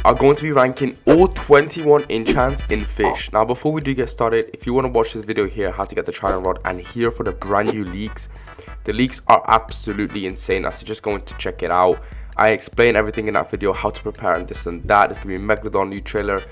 are going to be ranking all 21 enchants in Fish. Now before we do get started, if you want to watch this video here, how to get the Trident Rod, and here for the brand new leaks, the leaks are absolutely insane. I suggest going to check it out. I explain everything in that video, how to prepare and this and that. There's going to be a Megalodon new trailer.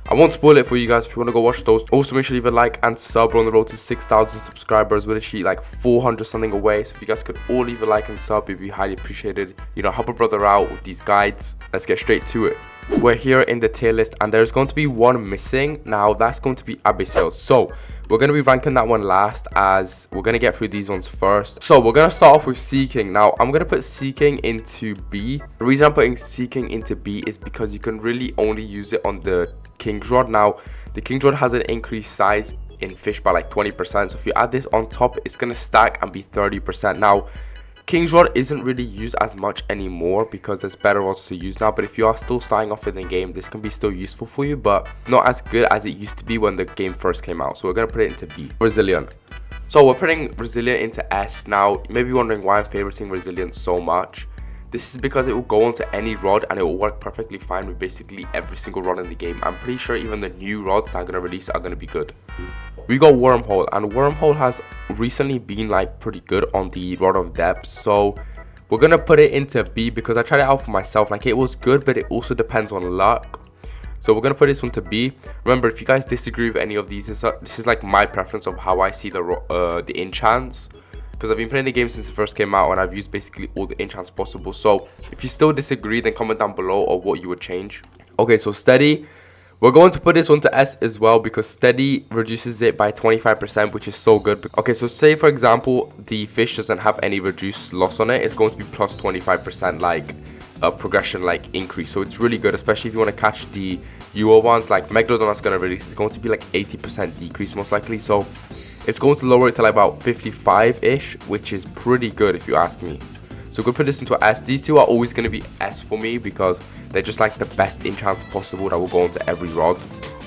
I won't spoil it for you guys if you want to go watch those. Also make sure you leave a like and sub. We're on the road to 6,000 subscribers. We're literally like 400 something away. So if you guys could all leave a like and sub, it'd be highly appreciated. You know, help a brother out with these guides. Let's get straight to it. We're here in the tier list and there's going to be one missing. Now that's going to be Abyssal. So we're going to be ranking that one last, as we're going to get through these ones first. So we're going to start off with Seeking. Now I'm going to put Seeking into B. The reason I'm putting Seeking into B is because you can really only use it on the King's Rod. Now the King's Rod has an increased size in Fish by like 20%. So if you add this on top, it's going to stack and be 30%. Now King's Rod isn't really used as much anymore because there's better rods to use now, but if you are still starting off in the game, this can be still useful for you, but not as good as it used to be when the game first came out. So we're going to put it into B. Resilient. So we're putting Resilient into S. Now you may be wondering why I'm favoriting Resilient so much. This is because it will go onto any rod and it will work perfectly fine with basically every single rod in the game. I'm pretty sure even the new rods that are going to release are going to be good. We got Wormhole, and Wormhole has recently been like pretty good on the Rod of Depth. So we're going to put it into B because I tried it out for myself. Like, it was good, but it also depends on luck. So we're going to put this one to B. Remember, if you guys disagree with any of these, this is like my preference of how I see the enchants. Because I've been playing the game since it first came out and I've used basically all the enchants possible. So if you still disagree, then comment down below of what you would change. Okay, so Steady. We're going to put this one to S as well because Steady reduces it by 25%, which is so good. Okay, so say for example, the Fish doesn't have any reduced loss on it. It's going to be plus 25% like progression, like increase. So it's really good, especially if you want to catch the UO ones. Like Megalodon that's going to release is going to be like 80% decrease most likely. So it's going to lower it to like about 55-ish, which is pretty good if you ask me. So we're going to put this into S. These two are always going to be S for me because they're just like the best enchants possible that will go into every rod.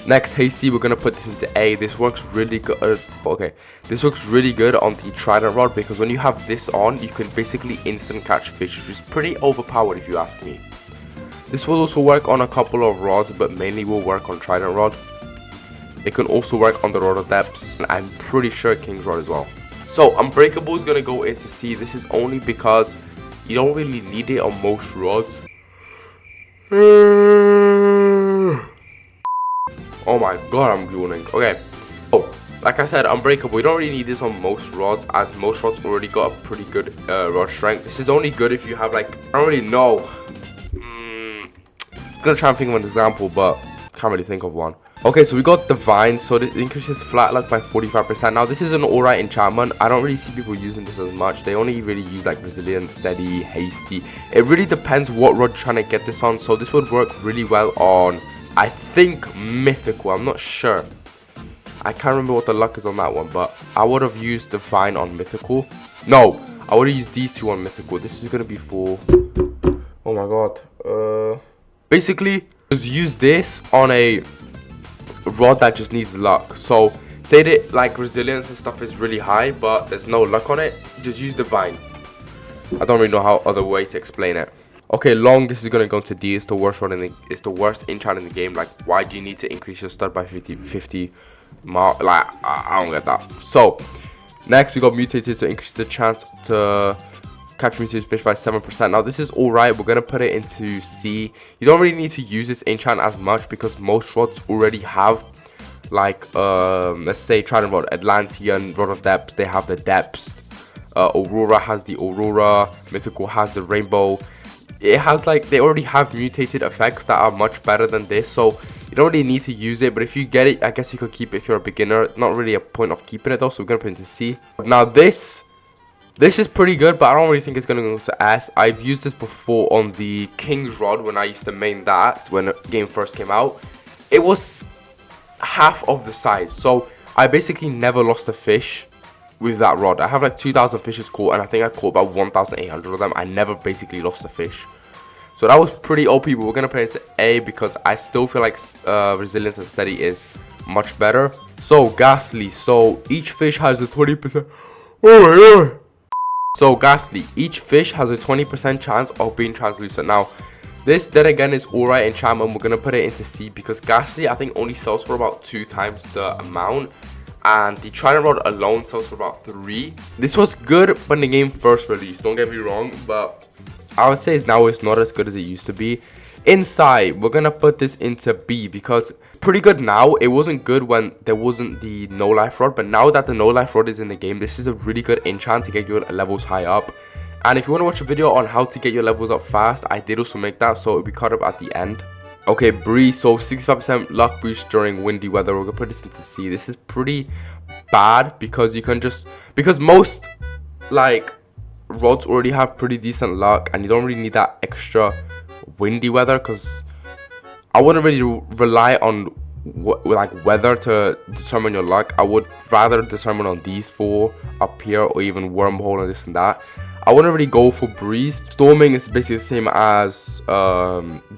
Next, Hasty, we're going to put this into A. This works really good. Okay, this works really good on the Trident Rod because when you have this on, you can basically instant catch fish, which is pretty overpowered if you ask me. This will also work on a couple of rods, but mainly will work on Trident Rod. It can also work on the Rod of Depths, and I'm pretty sure King's Rod as well. So Unbreakable is going to go into C. This is only because you don't really need it on most rods. Oh my god, I'm yawning. Okay. Oh, like I said, Unbreakable, you don't really need this on most rods, as most rods already got a pretty good rod strength. This is only good if you have like, I don't really know. I'm gonna try and think of an example, but can't really think of one. Okay, so we got Divine, so this increases flat luck by 45%. Now this is an alright enchantment. I don't really see people using this as much. They only really use like Resilient, Steady, Hasty. It really depends what rod you're trying to get this on. So this would work really well on, I think, Mythical. I'm not sure. I can't remember what the luck is on that one, but I would have used Divine on Mythical. No, I would have used these two on Mythical. This is going to be for, oh my god. Basically, just use this on a rod that just needs luck. So say that like resilience and stuff is really high but there's no luck on it, just use Divine. I don't really know how other way to explain it. Okay, Long, this is gonna go to D. It's the worst rod in the, it's the worst enchant in the game. Like, why do you need to increase your stud by 50 mark? Like, I don't get that. So next we got Mutated to increase the chance to catch mutated fish by 7%. Now this is alright. We're gonna put it into C. You don't really need to use this enchant as much because most rods already have like let's say Trident Rod, Atlantean, Rod of Depths, they have the depths. Aurora has the Aurora, Mythical has the Rainbow. It has like, they already have mutated effects that are much better than this, so you don't really need to use it. But if you get it, I guess you could keep it if you're a beginner. Not really a point of keeping it though, so we're gonna put it into C. Now this is pretty good, but I don't really think it's going to go to S. I've used this before on the King's Rod when I used to main that when the game first came out. It was half of the size, so I basically never lost a fish with that rod. I have like 2,000 fishes caught, and I think I caught about 1,800 of them. I never basically lost a fish. So that was pretty OP, but we're going to put it into A because I still feel like Resilience and Steady is much better. So Ghastly, so each fish has a 20%. Oh my god. So Ghastly, each fish has a 20% chance of being translucent. Now This then again is alright enchantment. We're gonna put it into C because Ghastly I think only sells for about 2 times the amount, and the Trident Rod alone sells for about 3. This was good when the game first released, don't get me wrong, but I would say now it's not as good as it used to be. Inside, we're gonna put this into B because pretty good now. It wasn't good when there wasn't the no life rod, but now that the no life rod is in the game, this is a really good enchant to get your levels high up. And if you want to watch a video on how to get your levels up fast, I did also make that, so it'll be cut up at the end. Okay, breeze, so 65% luck boost during windy weather. We're gonna put this into C. This is pretty bad because you can just, because most like rods already have pretty decent luck and you don't really need that extra windy weather, because I wouldn't really rely on like weather to determine your luck. I would rather determine on these 4 up here, or even wormhole and this and that. I wouldn't really go for breeze. Storming is basically the same as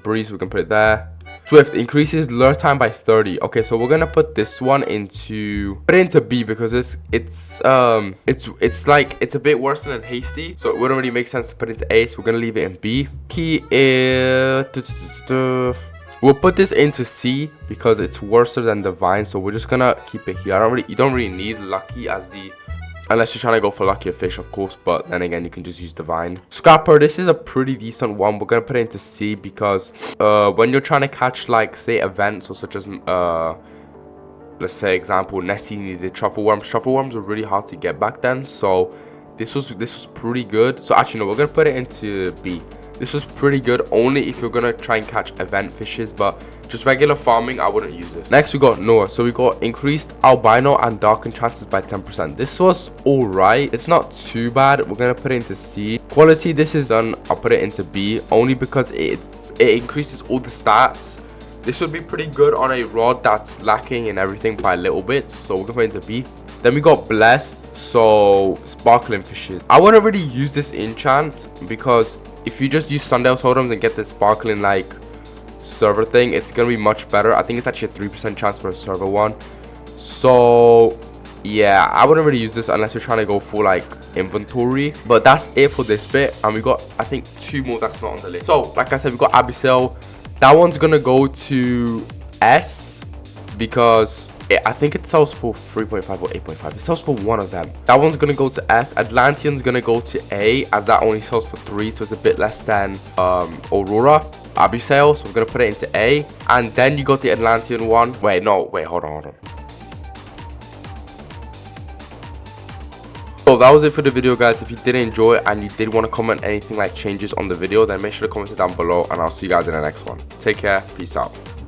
breeze. We can put it there. Swift increases lure time by 30. Okay, so we're gonna put this one into B because it's like it's a bit worse than hasty, so it wouldn't really make sense to put it into A. So we're gonna leave it in B. Key is we'll put this into C because it's worse than divine, so we're just gonna keep it here. You don't really need lucky as the, unless you're trying to go for luckier fish, of course, but then again you can just use divine. Scrapper, this is a pretty decent one. We're gonna put it into C because when you're trying to catch, like, say events, or such as let's say example Nessie needed truffle worms. Truffle worms were really hard to get back then, so this was pretty good. So actually no, we're gonna put it into B. This was pretty good only if you're gonna try and catch event fishes, but just regular farming I wouldn't use this. Next we got Noah. So we got increased albino and darken chances by 10%. This was alright, it's not too bad. We're gonna put it into C. Quality, this is I'll put it into B only because it increases all the stats. This would be pretty good on a rod that's lacking in everything by a little bit, so we're gonna put it into B. Then we got blessed, so sparkling fishes. I wouldn't really use this enchant because if you just use Sundial totems and get the sparkling like server thing, it's gonna be much better. I think it's actually a 3% chance for a server one. So yeah, I wouldn't really use this unless you're trying to go for like inventory. But that's it for this bit, and we got I think 2 more that's not on the list. So like I said, we got Abyssal. That one's gonna go to S because I think it sells for 3.5 or 8.5. It sells for one of them. That one's gonna go to S. Atlantean's gonna go to A, as that only sells for 3, so it's a bit less than Aurora. Abyssal, so we're gonna put it into A. And then you got the Atlantean one. Wait, hold on. So that was it for the video, guys. If you did enjoy it and you did want to comment anything like changes on the video, then make sure to comment it down below, and I'll see you guys in the next one. Take care, peace out.